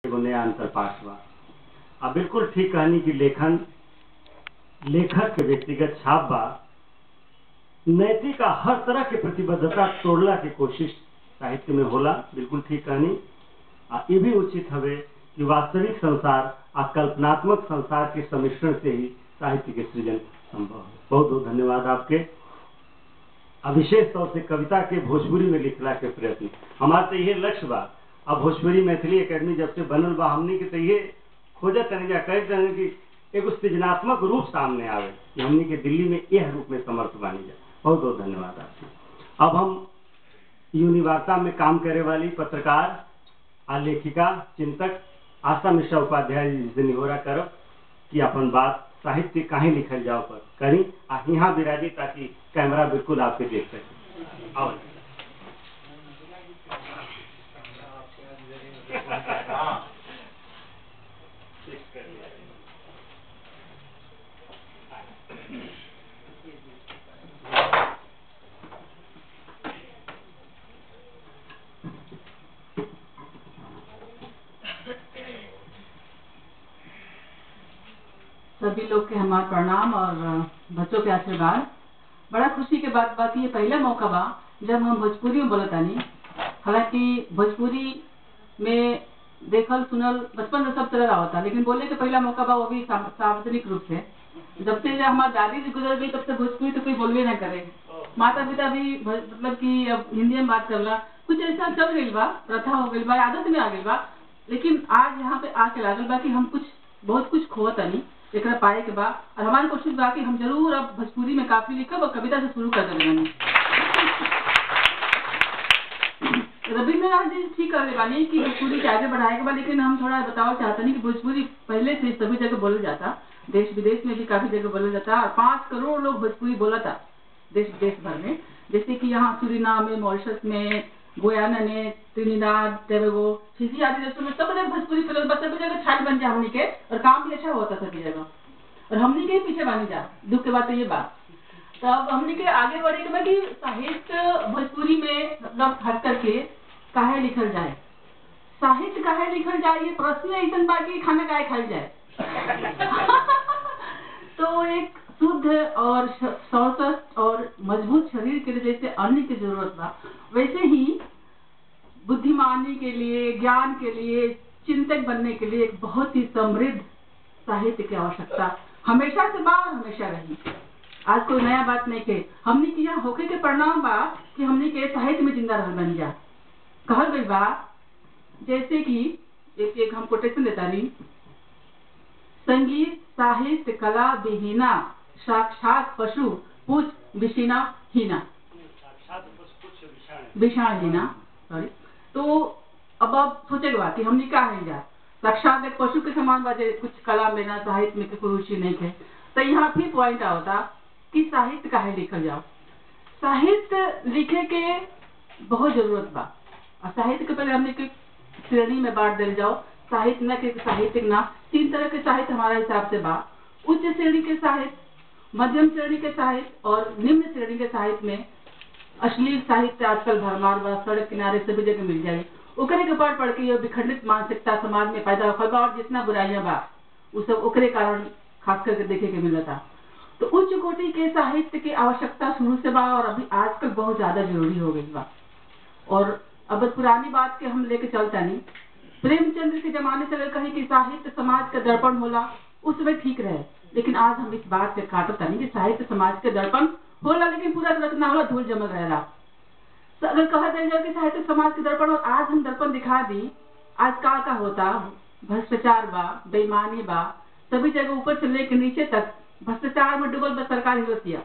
एगो नया अंतरपाठ बा। अब बिल्कुल ठीक कहनी कि लेखक के व्यक्तिगत छाप बा। नैतिक हर तरह के प्रतिबद्धता तोड़ला की कोशिश साहित्य में होला। बिल्कुल ठीक कहनी। ये भी उचित हवे कि वास्तविक संसार और कल्पनात्मक संसार के सम्मिश्रण से ही साहित्य के सृजन संभव है। बहुत बहुत धन्यवाद आपके। विशेष तौर से कविता के भोजपुरी में लिखला के प्रयत्न हमारा तो यह लक्ष्य बा। अब भोजपुरी मैथिली एकेडमी जब से बनल बा, हमनी के तो ये खोजत तनिया कह दें कि एगो सृजनात्मक रूप सामने आवे कि हमनी के दिल्ली में यह रूप में समर्थ बानी जाए। बहुत बहुत धन्यवाद आपके। अब हम यूनिवार्ता में काम करे वाली पत्रकार आ लेखिका चिंतक आशा मिश्रा उपाध्याय जी से निहोरा करब कि अपन बात साहित्य काहे लिखल जाओ पर करी आ यहाँ विराजी ताकि कैमरा बिल्कुल आपके देख सके। आओ सभी लोग के हमारा प्रणाम और बच्चों के आशीर्वाद। बड़ा खुशी के बात बाकी ये पहला मौका बा जब हम भोजपुरी में बोलतानी। हालांकि भोजपुरी में देखल सुनल बचपन से सब चला होता, लेकिन बोलने के पहला मौका बा, वो भी सार्वजनिक रूप से। जब से हमारी दादी जी गुजर गई तब से भोजपुरी तो कोई बोलवे ना करे। माता पिता भी मतलब कि अब हिंदी में बात करला, कुछ ऐसा चल गई बा, प्रथा हो गई बा, आदत में आ गई बा। लेकिन आज यहाँ पे आके लागल बा कि हम बहुत कुछ खोतनी एक पाए के बाद, और हमारी कोशिश बा कि हम जरूर अब भोजपुरी में काफी लिखब और कविता से शुरू कर देंगे। रविंद्रनाथ जी ठीक कर बानी कि भोजपुरी के आगे बढ़ाएगा बा, लेकिन हम थोड़ा बताओ चाहते नहीं कि भोजपुरी पहले से सभी जगह बोला जाता, देश विदेश में भी काफी जगह बोला जाता, और 5 करोड़ लोग भोजपुरी बोला था देश विदेश भर में। जैसे कि यहाँ सूरीनाम में, मॉरिशस में, गुयाना में, त्रिनिदाद, टोबैगो, फिजी आदि देशों में सब जगह भोजपुरी फिल्म सभी जगह छाल बन जा हमनी के, और काम भी अच्छा होता सभी जगह, और हमनी के पीछे बानी जा। दुख के बात तो ये बात। तो अब हमनी के आगे बढ़े के कि साहित्य भोजपुरी में मतलब हट करके काहे लिखल जाए, साहित्य काहे लिखल जाए, ये प्रश्न ऐसा बा कि खाना काहे खाई जाए। तो एक शुद्ध और स्वस्थ और मजबूत शरीर के लिए जैसे अन्न की जरूरत बा, वैसे ही बुद्धिमानी के लिए, ज्ञान के लिए, चिंतक बनने के लिए एक बहुत ही समृद्ध साहित्य की आवश्यकता हमेशा से बा और हमेशा रही। आज कोई नया बात नहीं के हमने की यहाँ होके के परिणाम बा कि हमने के साहित्य में जिंदा रह बन जा। कहल गई बा जैसे कि एक हम कोटेशन देता नहीं, संगीत साहित्य कला विहीना साक्षात पशु पूछ विषीना हीना विषाण हीना। सॉरी। तो अब सोचेगा कि हमने क्या है जा साक्षात एक पशु के समान बाजे, कुछ कला में ना साहित्य में कोई रुचि नहीं है। तो यहाँ फिर पॉइंट आता कि साहित्य काहे लिखल जाओ। साहित्य लिखे के बहुत जरूरत बा, और साहित्य के पहले हमने के श्रेणी में बांट दिल जाओ। साहित्य न के साहित्यिक ना 3 तरह के साहित्य हमारा हिसाब से बा। उच्च श्रेणी के साहित्य, मध्यम श्रेणी के साहित्य और निम्न श्रेणी के साहित्य में अश्लील साहित्य आजकल भरमार बा, सड़क किनारे सभी जगह मिल जाए। ओकरे के पढ़ के ये विखंडित मानसिकता समाज में पैदा होकर बा, और जितना बुराइयां बा वो सब ओकरे कारण खास करके देखे के मिलता। तो उच्च कोटि के साहित्य की आवश्यकता शुरू से बा, और अभी आजकल बहुत ज्यादा जरूरी हो गई बा। और अब पुरानी बात के हम लेके चलता नहीं, प्रेमचंद्र के जमाने से अगर कहें कि साहित्य समाज का दर्पण होला, उस समय ठीक रहे। लेकिन आज हम इस बात पे काटता नहीं कि साहित्य समाज के दर्पण होला, लेकिन पूरा तरह ना होला, धूल जमल रहेला। तो अगर कहा जाए कि साहित्य समाज के दर्पण, और आज हम दर्पण दिखा दी, आज का होता भ्रष्टाचार बा, बेईमानी बा, सभी जगह ऊपर से लेकर नीचे तक भ्रष्टाचार में डूबल बा सरकार हिरोसिया।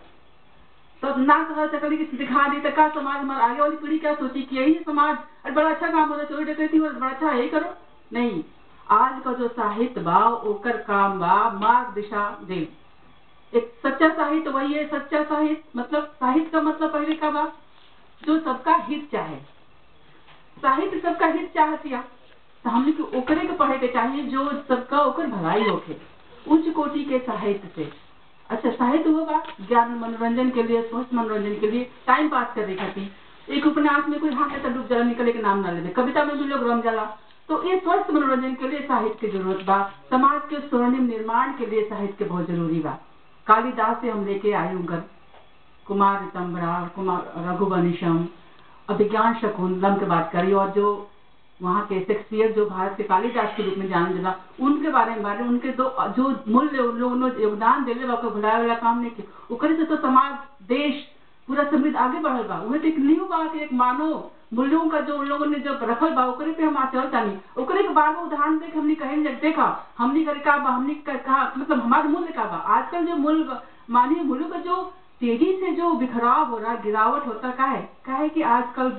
तो ना कहा सकली कि दिखा दी तो का समाज हमारे आगे वाली पीढ़ी क्या सोची कि यही समाज बड़ा अच्छा काम हो रहा, चोरी डकैती हो बड़ा अच्छा यही करो। नहीं, आज का जो साहित्य बा ओकर काम बा मार्ग दिशा दे। एक सच्चा साहित्य वही है, सच्चा साहित्य मतलब साहित्य का मतलब पहले का बा जो सबका हित चाहे। साहित्य सबका हित चाहतिया, तो हमने के ओकरे के पढ़े के चाहिए जो सबका ओकर भलाई होके, उच्च कोटि के साहित्य से। अच्छा, साहित्य होगा ज्ञान मनोरंजन के लिए, स्वस्थ मनोरंजन के लिए, टाइम पास करने खातिर। एक उपन्यास में कोई हाथ से डूब जला, निकले के नाम ना ले दे। कविता में भी लोग रम जाला, तो ये स्वस्थ मनोरंजन के लिए साहित्य की जरूरत बा। समाज के स्वर्णिम निर्माण के लिए साहित्य के बहुत जरूरी बा। कालिदास से हम लेके आए उनकर कुमार ऋतंभरा, कुमार रघुवंशम, अभिज्ञान शकुंतलम की बात करी, और जो वहाँ के शेक्सपियर जो भारत के कालिदास के रूप में जाने जाला, उनके बारे में उनके जो मूल्य उन लोगों ने योगदान दिले बा, भुलाए वाला काम नहीं किया। ओकरे से तो समाज, देश पूरा समृद्ध आगे बढ़ल बा। उन्हें तो एक नींव बा कि एक मानव मूल्यों का जो उन लोगों ने जब रखल बा, ओकरे पे हम आचरण तानी। ओकरे के बाद में उदाहरण देख हमने कहें देखा हमने करे का बा, हमने कहा मतलब हमारे मूल्य का बा। आजकल जो मूल्य मानवीय मूल्यों का जो तेजी से जो बिखराव हो रहा, गिरावट होता का है कि आजकल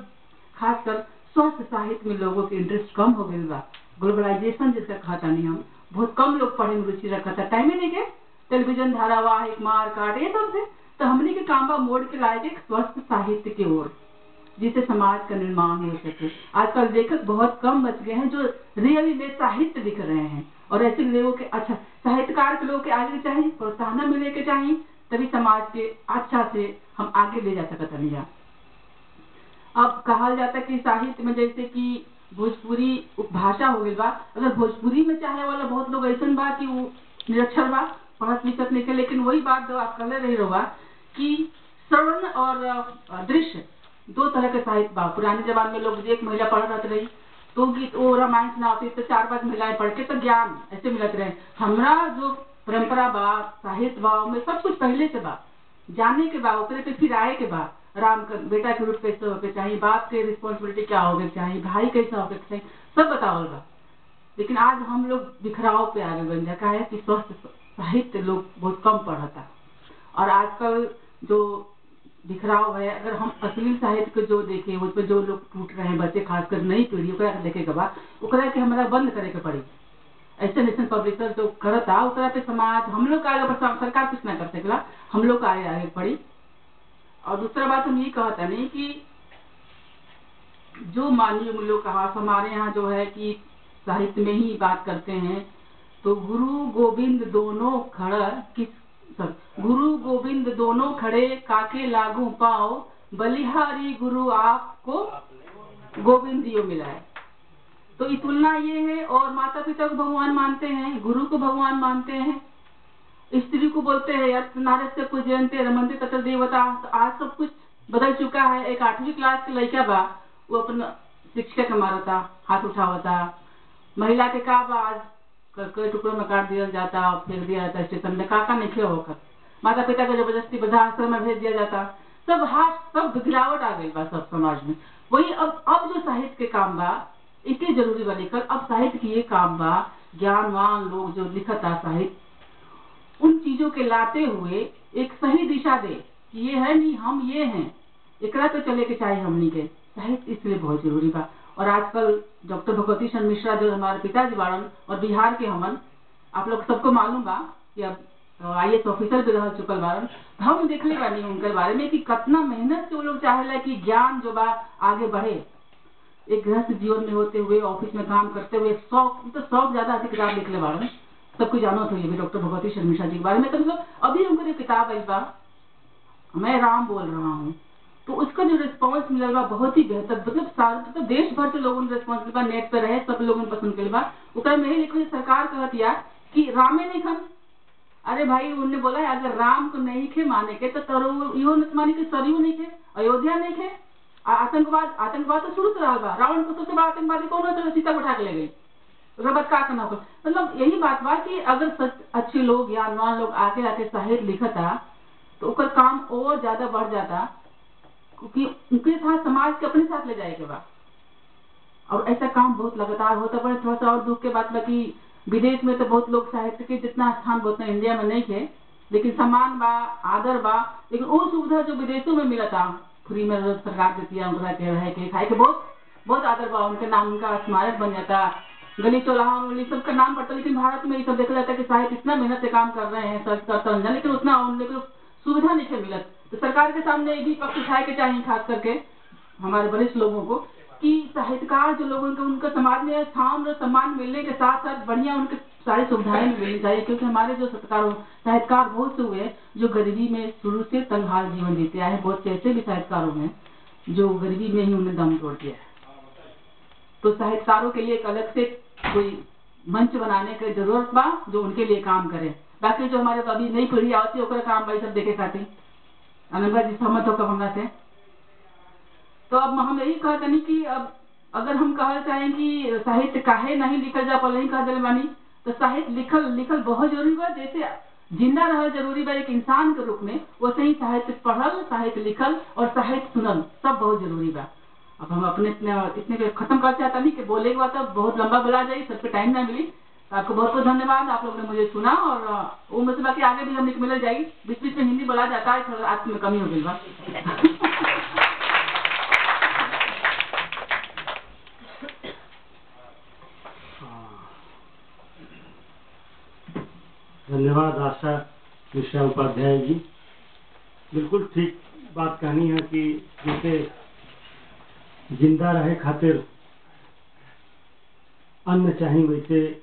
खासकर स्वस्थ साहित्य में लोगों की इंटरेस्ट कम हो गई बा। ग्लोबलाइजेशन जिसका कहता नहीं, हम बहुत कम लोग पढ़े में रुचि रखा था, टाइम ही नहीं के टेलीविजन धारावाहिक मार काट ये सब से। तो हमने के कामबा मोड़ के लाए थे स्वस्थ साहित्य की ओर, जिससे समाज का निर्माण हो सके। आजकल लेखक बहुत कम बच गए हैं जो रियली में साहित्य लिख रहे हैं, और ऐसे लोगों के अच्छा साहित्यकार के लोगों के आगे चाहिए, प्रोत्साहन मिले के चाहिए, तभी समाज के अच्छा से हम आगे ले जा सकते हैं। अब कहा जाता है कि साहित्य में जैसे कि भोजपुरी भाषा हो गई बा, अगर भोजपुरी में चाहे वाला बहुत लोग ऐसा बा कि वो निरक्षर बा, पढ़त लिखत नहीं के, लेकिन वही बात जो आप कहले रही रहा कि श्रवण और दृश्य दो तरह के साहित्य बा। पुराने जमाने में लोग एक महिला पढ़ रहते रही तो गीत वो रामायण सुनाती तो 4-5 महिलाएं पढ़ के तो ज्ञान ऐसे मिलत रहे। हमारा जो परंपरा बा, साहित्य बा, में सब कुछ पहले से बा, जाने के बा, ओकरे पे फिर आए के बा। राम का बेटा के रूप कैसे होके चाहिए, बाप के रिस्पॉन्सिबिलिटी क्या होके चाहिए, भाई कैसा होके चाहिए, सब बतावल बा। लेकिन आज हम लोग बिखराव पे आगे बन जाता है कि स्वस्थ साहित्य लोग बहुत कम पढ़ता, और आजकल जो बिखराव है, अगर हम अश्लील साहित्य को जो देखे, उस पर जो लोग टूट रहे हैं बच्चे, खासकर नई पीढ़ी, ओकरा के देखे के बाद ओकरा के हमारा बंद करे के पड़ी। ऐसे नेशन पब्लिशर जो करता ओकरा पे समाज हम लोग का आगे, सरकार कुछ ना कर सकेला, हम लोग का आगे पड़ी। और दूसरा बात हम ये कहता नहीं कि जो मानवीय मूल्यों का हमारे यहाँ जो है कि साहित्य में ही बात करते हैं, तो गुरु गोविंद दोनों खड़ा गुरु गोविंद दोनों खड़े काके लागू पाओ, बलिहारी गुरु आपको गोविंद दियो मिला है। तो ये तुलना ये है, और माता पिता को भगवान मानते हैं, गुरु को भगवान मानते हैं, स्त्री को बोलते हैं नारस्य पूजयन्ते रमन्ते तत्र देवता। तो आज सब कुछ बदल चुका है। एक 8वीं क्लास के लड़का बा, वो अपना शिक्षक का मारता, हाथ उठावता। महिला के का बा, आज कई टुकड़ों में काट दिया जाता, फेंक दिया जाता स्टेशन में, काका नहीं खे होकर माता पिता को जबरदस्ती वृद्धाश्रम में भेज दिया जाता। सब गिरावट आ गई बा सब समाज में। वही अब जो साहित्य के काम बा इतनी जरूरी बा लेकर, अब साहित्य की ये काम बा, ज्ञानवान लोग जो लिखता साहित्य, उन चीजों के लाते हुए एक सही दिशा दे कि ये है नहीं, हम ये हैं, एकरा तो चले के चाहिए हमनी के। साहित्य इसलिए बहुत जरूरी बा। और आजकल डॉक्टर भगवती शरण मिश्रा जो हमारे पिताजी बाड़न और बिहार के हमन, आप लोग सबको मालूम बा कि अब IAS ऑफिसर भी रह चुकल बाड़न। हम देखले बानी उनके बारे में कि कितना मेहनत से वो लोग चाहेला कि ज्ञान जो बा आगे बढ़े। एक गृहस्थ जीवन में होते हुए, ऑफिस में काम करते हुए, शौक ज्यादा अधिक किताब लिखले बाड़न। सबको जानो तो ये भी डॉक्टर भगवती शरण मिश्रा जी के बारे में। तो मतलब अभी उनकी किताब आई बा, मैं राम बोल रहा हूँ, तो उसका जो रिस्पॉन्स मिला बा बहुत ही बेहतर, मतलब तो देश भर से लोगों ने रिस्पॉन्स मिला, नेट पे रहे, सब लोगों ने पसंद कर बा। उसका में लिखो सरकार कहती है कि रामे नहीं खन, अरे भाई उन्होंने बोला है अगर राम को नहीं खे माने के तो यो माने के सरयू नहीं खे, अयोध्या नहीं खे। आतंकवाद तो शुरू से रहा बा, रावण को सबसे बड़ा आतंकवादी कौन होता है, सीता को उठा के ले गई, रबत का करना होगा। मतलब यही बात बा कि अगर अच्छे लोग, ज्ञानवान लोग आके आके साहित्य लिखता तो उसका काम और ज्यादा बढ़ जाता, क्योंकि उनके साथ समाज के अपने साथ ले जाएगा बा। और ऐसा काम बहुत लगातार होता पड़े। थोड़ा सा और दुख के बात बा कि विदेश में तो बहुत लोग साहित्य के जितना स्थान बोलते हैं इंडिया में नहीं थे, लेकिन सम्मान बा, आदर बा, लेकिन वो सुविधा जो विदेशों में मिला था फ्री में सरकार देती है, उनका के रहे के खाए के बहुत आदर बा, उनके नाम उनका स्मारक बन जाता, गली चौराहा उंगली सबका नाम पड़ता। लेकिन भारत में ये सब देखा जाता है कि साहित्य इतना मेहनत से काम कर रहे हैं, सर्च करता है, लेकिन उतना उनके सुविधा नहीं मिलत। तो सरकार के सामने ये भी पक्ष उठाए के चाहिए, खास करके हमारे वरिष्ठ लोगों को, कि साहित्यकार जो लोगों को उनका समाज में स्थान और सम्मान मिलने के साथ साथ बढ़िया उनके सारी सुविधाएं मिलनी चाहिए। क्योंकि हमारे जो साहित्यकार बहुत से हुए जो गरीबी में शुरू से तंगहाल जीवन जीते आए हैं, बहुत से ऐसे भी साहित्यकारों हैं जो गरीबी में ही उन्हें दम तोड़ दिया है। तो साहित्यकारों के लिए एक अलग से कोई मंच बनाने की जरूरत बा जो उनके लिए काम करे। बाकी जो हमारे अभी नई पीढ़ी आती है ओकरा काम भाई सब देखे खातिर अनंगा जी सहमत होकर हमरा से। तो अब हम यही कहते नहीं कि अब अगर हम कहना चाहें कि साहित्य काहे नहीं लिखल जा पहले ही कह दिल बानी, तो साहित्य लिखल बहुत जरूरी बा। जैसे जिंदा रहल जरूरी बा एक इंसान के रूप में, वैसे ही साहित्य पढ़ल, साहित्य लिखल और साहित्य सुनल सब बहुत जरूरी बा। अब हम अपने इतने पे खत्म कर चाहता नहीं कि बोले के बाद तो बहुत लंबा बोला जाए, सब पे टाइम ना मिली। आपको बहुत बहुत धन्यवाद, आप लोगों ने मुझे सुना। और वो मतलब बाकी आगे भी हम मिल जाएगी, बीच बीच में हिंदी बोला जाता है, थोड़ा आज में कमी हो गई बा। धन्यवाद आशा कृष्णा उपाध्याय जी। बिल्कुल ठीक बात कहनी है कि जैसे जिंदा रहे खातिर अन्न चाहिए, वैसे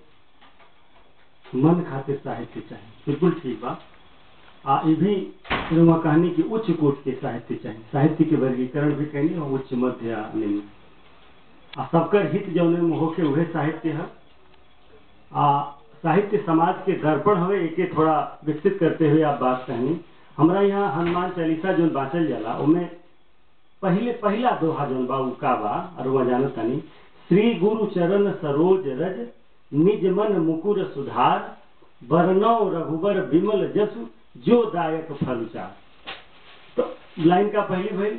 मन खातिर साहित्य चाहिए। बिल्कुल ठीक बात। ये भी कहानी की उच्च कोट के साहित्य चाहिए। साहित्य के वर्गीकरण भी कहनी और उच्च मध्य निम्न सबकर हित जौने में होके वह साहित्य है। साहित्य समाज के दर्पण हवे, एके थोड़ा विकसित करते हुए आप बात कहनी। हमारा यहाँ हनुमान चालीसा जो बाँचल जाला उनमें पहला दोहा जौन बा उका बा और वह जानत तनी, श्री गुरु चरण सरोज रज निज मन मुकुर सुधार, बरनौ रघुबर विमल जसु जो दायक फल चार। तो लाइन का पहली भाई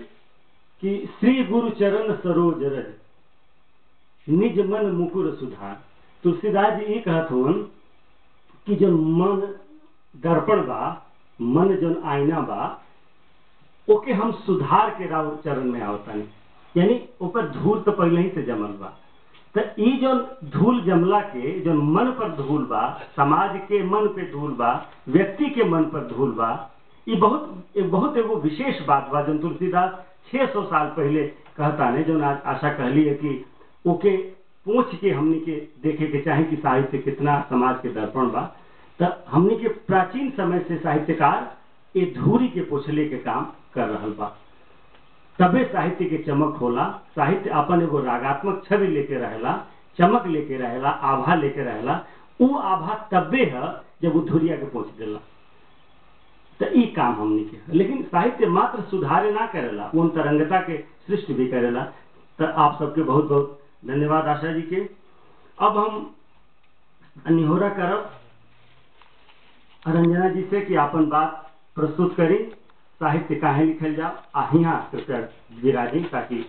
कि श्री गुरु चरण सरोज रज निज मन मुकुर सुधार। तुलसीदास जी ये कहत हुन कि जो मन दर्पण बा, मन जो आईना बा, ओके हम सुधार के राव चरण में आवतानी। यानी ऊपर धूल तो पहले ही से जमल बा, तो ई जो धूल जमला के जो मन पर धूल बा, समाज के मन पे धूल बा, व्यक्ति के मन पर धूल बा, ये बहुत एगो विशेष बात बा जो तुलसीदास 600 साल पहले कहता ने। जो आशा कहली है कि ओके पूछ के हमनी के देखे के चाहे कि साहित्य कितना समाज के दर्पण बा। तो हमनी के प्राचीन समय से साहित्यकार ये धूरी के पोछले के काम कर रहल बा, तबे साहित्य के चमक होला। साहित्य अपन एगो रागात्मक छवि लेके रहेला, चमक लेके रहेला, आभा लेके रहेला। वो आभा तबे है जब वो धुरिया के पोछ देला। तो ये काम हमनी के, लेकिन साहित्य मात्र सुधारे ना करेला, वो तरंगता के सृष्टि भी करेला। तो आप सबके बहुत बहुत धन्यवाद आशा जी के। अब हम निहोरा करब रंजना जी से कि अपन बात प्रस्तुत करी, साहित्य काहे लिखल जाओ। यहाँ कृपया विराजी ताकि